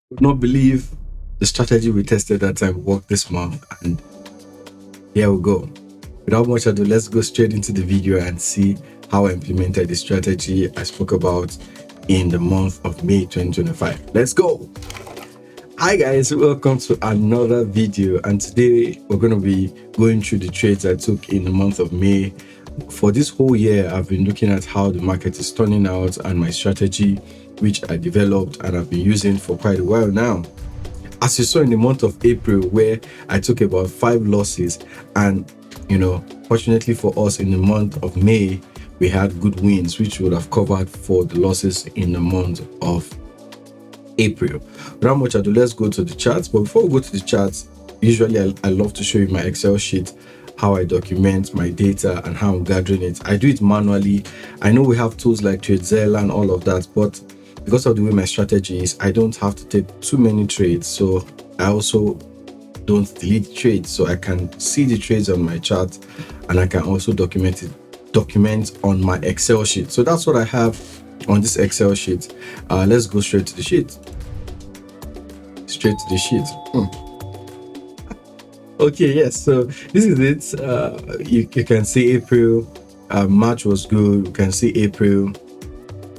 Would not believe the strategy we tested that time worked this month, and here we go. Without much ado, let's go straight into the video and see how I implemented the strategy I spoke about in the month of May 2025. Let's go. Hi guys, welcome to another video, and today we're going to be going through the trades I took in the month of May. For this whole year, I've been looking at how the market is turning out and my strategy, which I developed and I've been using for quite a while now. As you saw in the month of April, where I took about 5 losses, and fortunately for us, in the month of May we had good wins, which would have covered for the losses in the month of April. Without much ado, let's go to the charts. But before we go to the charts, usually I love to show you my Excel sheet, how I document my data and how I'm gathering it. I do it manually. I know we have tools like TradeZella and all of that, but because of the way my strategy is, I don't have to take too many trades. So I also don't delete trades, so I can see the trades on my chart and I can also document on my Excel sheet. So that's what I have on this Excel sheet. Let's go straight to the sheet. Okay, yes, so this is it. You can see April. March was good. You can see April.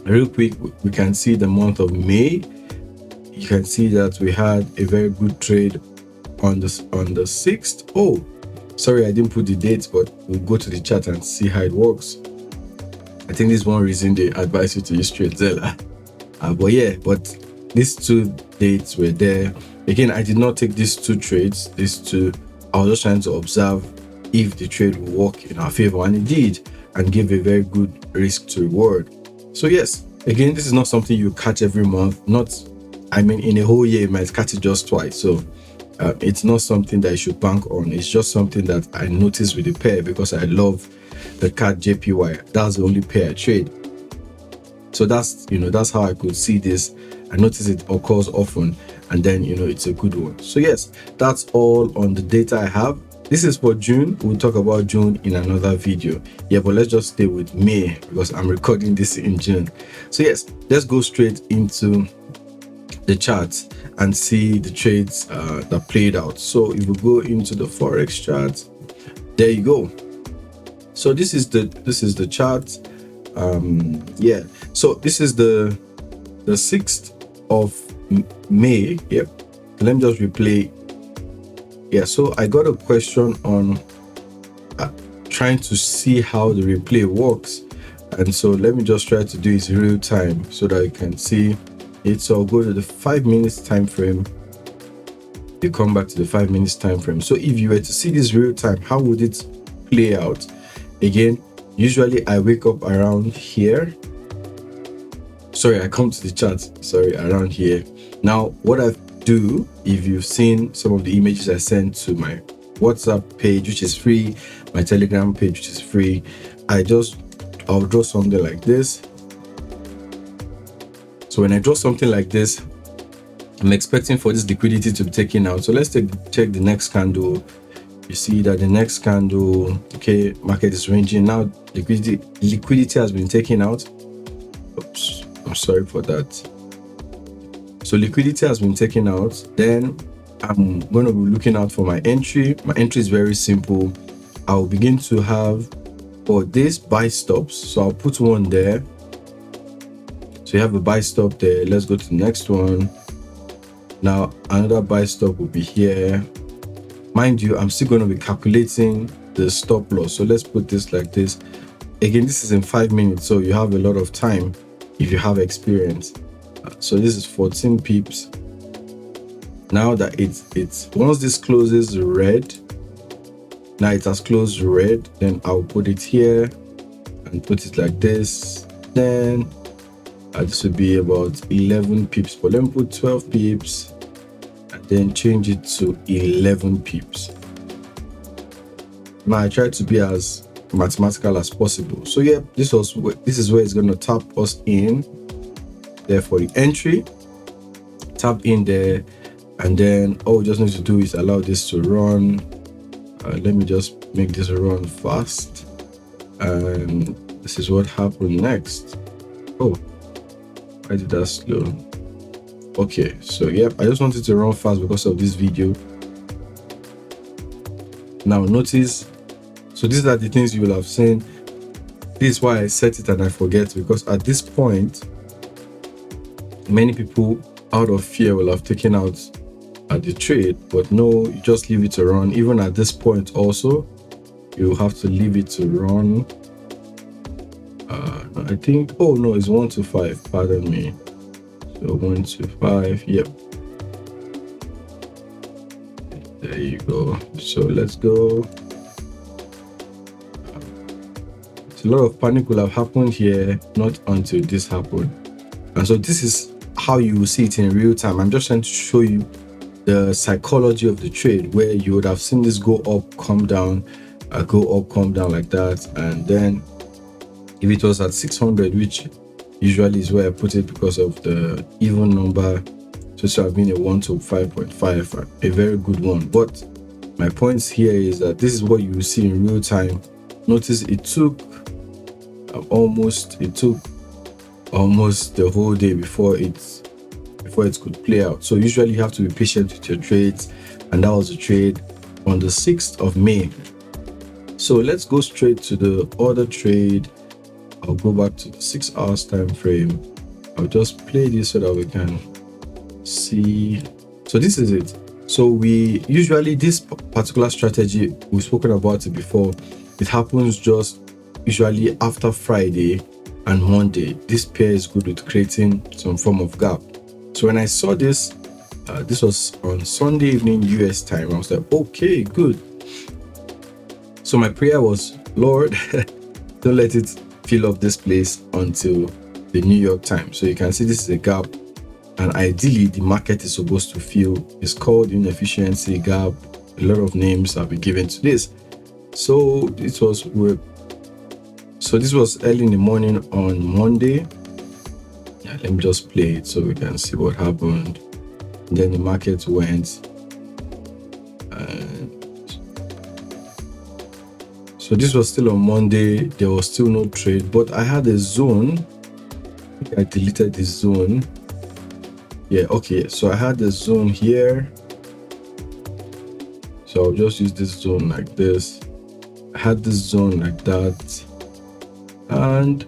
Real quick, we can see the month of May. You can see that we had a very good trade on the 6th. Oh, sorry, I didn't put the dates, but we'll go to the chart and see how it works. I think this is one reason they advise you to use TradeZella. But these 2 dates were there. Again, I did not take these 2 trades. These 2, I was just trying to observe if the trade will work in our favor, and it did, and give a very good risk to reward. So yes, again, this is not something you catch every month. In a whole year, you might catch it just twice. So it's not something that you should bank on. It's just something that I noticed with the pair because I love the CADJPY. That's the only pair I trade. So that's how I could see this. I notice it occurs often, and then it's a good one. So yes, that's all on the data I have. This is for June. We'll talk about June in another video. Yeah, but let's just stay with May because I'm recording this in June. So yes, let's go straight into the charts and see the trades that played out. So if we go into the Forex chart, there you go. So this is the chart. So this is the 6th of May. Yep. Let me just replay. Yeah, so I got a question on trying to see how the replay works, and so let me just try to do it real time so that you can see it. So I'll go to the 5 minutes time frame. You come back to the 5 minutes time frame. So if you were to see this real time, how would it play out? Again, usually I wake up around here. Sorry, I come to the chart. Sorry, around here. Now, what I do, if you've seen some of the images I sent to my WhatsApp page, which is free, my Telegram page, which is free, I'll draw something like this. So when I draw something like this, I'm expecting for this liquidity to be taken out. So let's check the next candle. You see that the next candle, okay, market is ranging now. Liquidity has been taken out. Oops, I'm sorry for that. So liquidity has been taken out. Then I'm going to be looking out for my entry. My entry is very simple. I'll begin to have for this buy stops. So I'll put one there. So you have a buy stop there. Let's go to the next one. Now another buy stop will be here. Mind you, I'm still going to be calculating the stop loss. So let's put this like this. Again, this is in 5 minutes, so you have a lot of time if you have experience. So this is 14 pips. Now that it's once this closes red, now it has closed red, then I'll put it here and put it like this. Then this would be about 11 pips, but let me put 12 pips and then change it to 11 pips. Now I try to be as mathematical as possible. So yeah, this is where it's going to tap us in there for the entry. Tap in there, and then all we just need to do is allow this to run. Let me just make this run fast, and this is what happened next. Oh, why did that slow? Okay, so yep, I just wanted to run fast because of this video. Now notice, so these are the things you will have seen. This is why I set it and I forget, because at this point, many people out of fear will have taken out the trade, but no, you just leave it to run. Even at this point also, you have to leave it to run. I think, oh no, it's 1 to 5, pardon me. So 1 to 5, yep. There you go. So let's go. So a lot of panic will have happened here, not until this happened. And so this is how you will see it in real time. I'm just trying to show you the psychology of the trade, where you would have seen this go up, come down, go up, come down like that. And then if it was at 600, which usually is where I put it because of the even number, so it should have been a 1 to 5.5, a very good one. But my points here is that this is what you will see in real time. Notice it took almost the whole day before it could play out. So usually you have to be patient with your trades, and that was a trade on the 6th of May. So let's go straight to the other trade. I'll go back to the 6 hours time frame. I'll just play this so that we can see. So this is it. So we usually, this particular strategy, we've spoken about it before, it happens just usually after Friday and Monday. This pair is good with creating some form of gap. So when I saw this, this was on Sunday evening US time, I was like, okay, good. So my prayer was, Lord, don't let it fill up this place until the New York time. So you can see this is a gap, and ideally the market is supposed to fill. It's called inefficiency gap. A lot of names have been given to this. So this was early in the morning on Monday. Yeah, let me just play it so we can see what happened. And then the market went, and so this was still on Monday. There was still no trade, but I had a zone. I deleted this zone. Yeah, okay, so I had the zone here. So I'll just use this zone like this. I had this zone like that. And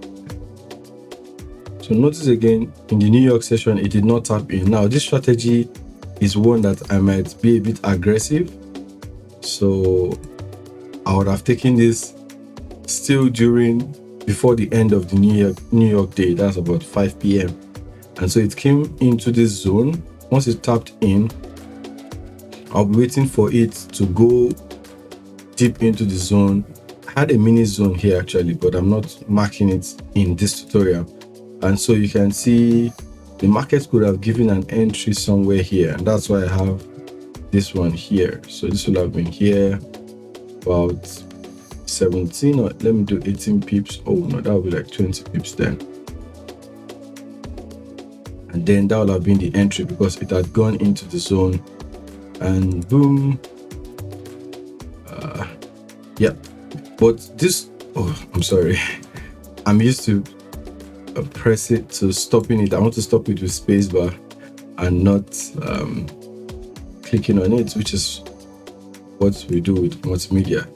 so notice again, in the New York session, it did not tap in. Now, this strategy is one that I might be a bit aggressive. So I would have taken this still before the end of the New York day. That's about 5 p.m. And so it came into this zone. Once it tapped in, I'll be waiting for it to go deep into the zone. I had a mini zone here actually, but I'm not marking it in this tutorial. And so you can see the market could have given an entry somewhere here, and that's why I have this one here. So this will have been here about 17, or let me do 18 pips. Oh no, that would be like 20 pips then. And then that would have been the entry because it had gone into the zone, and boom. Yeah, but this, oh, I'm sorry. I'm used to press it to stopping it. I want to stop it with spacebar and not clicking on it, which is what we do with multimedia.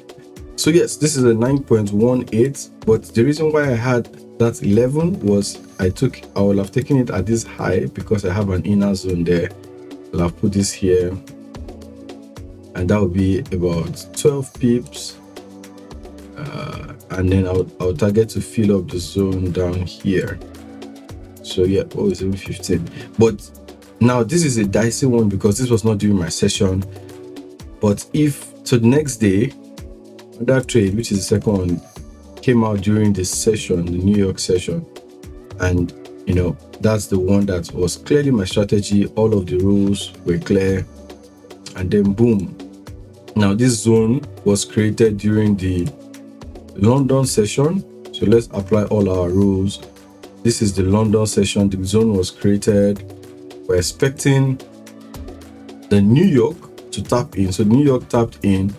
So yes, this is a 9.18, but the reason why I had that 11 was I would have taken it at this high because I have an inner zone there. I'll have put this here, and that would be about 12 pips. And then I'll target to fill up the zone down here. So yeah, oh, it's even 15. But now this is a dicey one because this was not during my session. But the next day, that trade, which is the second one, came out during the session, the New York session. And that's the one that was clearly my strategy. All of the rules were clear. And then boom. Now this zone was created during the London session. So let's apply all our rules. This is the London session. The zone was created. We're expecting the New York to tap in. So New York tapped in,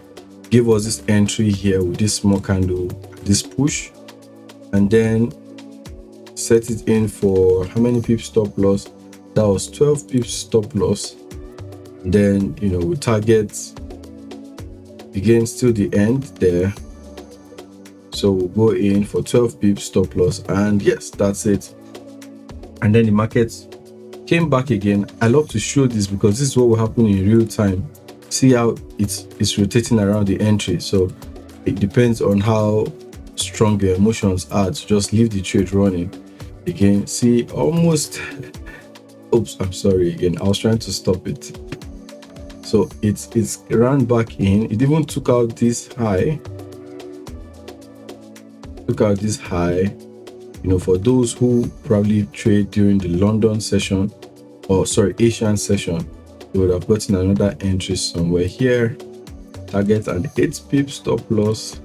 gave us this entry here with this small candle, this push, and then set it in for how many pips stop loss? That was 12 pips stop loss. Then, we target again still the end there. So we'll go in for 12 pips stop loss, and yes, that's it. And then the market came back again. I love to show this because this is what will happen in real time. See how it's rotating around the entry. So it depends on how strong your emotions are to just leave the trade running. Again, see, almost oops, I'm sorry again, I was trying to stop it. So it's ran back in. It even took out this high. For those who probably trade during the London session, Asian session, you would have gotten another entry somewhere here. Target an 8 pip stop loss.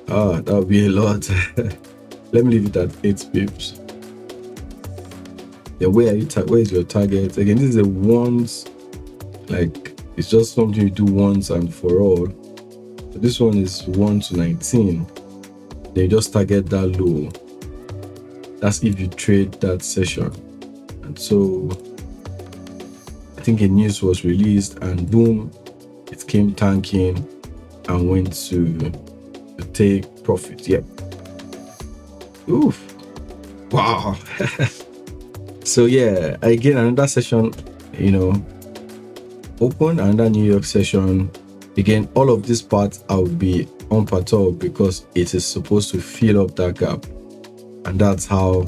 That would be a lot. Let me leave it at 8 pips. Yeah, where is your target? Again, this is a once, like it's just something you do once and for all. So this one is 1 to 19. Then you just target that low. That's if you trade that session. And so I think a news was released and boom, it came tanking and went to take profit. Yep. Oof. Wow. So yeah, again, another session, open, another New York session. Again, all of these parts I will be unperturbed because it is supposed to fill up that gap. And that's how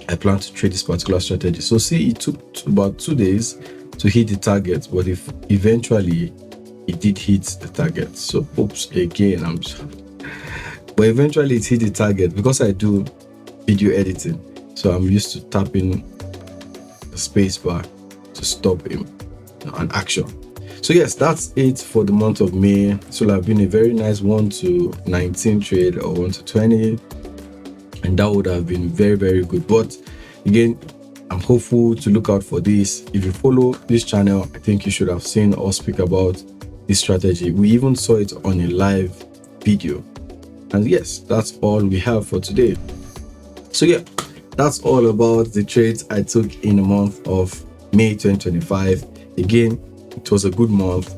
I plan to trade this particular strategy. So see, it took about 2 days to hit the target, but if eventually it did hit the target. So oops, again, but eventually it hit the target because I do video editing. So I'm used to tapping the space bar to stop an action. So yes, that's it for the month of May. So it'll have been a very nice 1 to 19 trade or 1 to 20. And that would have been very, very good. But again, I'm hopeful to look out for this. If you follow this channel, I think you should have seen us speak about this strategy. We even saw it on a live video. And yes, that's all we have for today. So yeah, that's all about the trades I took in the month of May 2025. Again, it was a good month.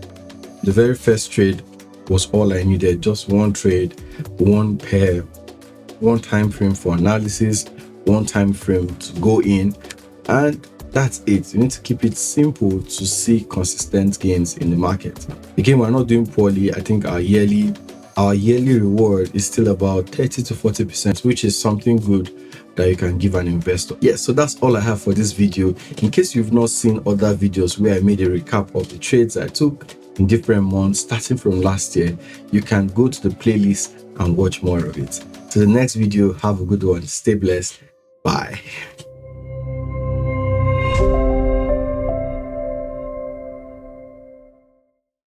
The very first trade was all I needed. Just one trade, one pair, one time frame for analysis, one time frame to go in, and that's it. You need to keep it simple to see consistent gains in the market. Again, we're not doing poorly. I think our yearly reward is still about 30 to 40%, which is something good that you can give an investor. Yes, so that's all I have for this video. In case you've not seen other videos where I made a recap of the trades I took in different months starting from last year, you can go to the playlist and watch more of it. So the next video, have a good one. Stay blessed. Bye.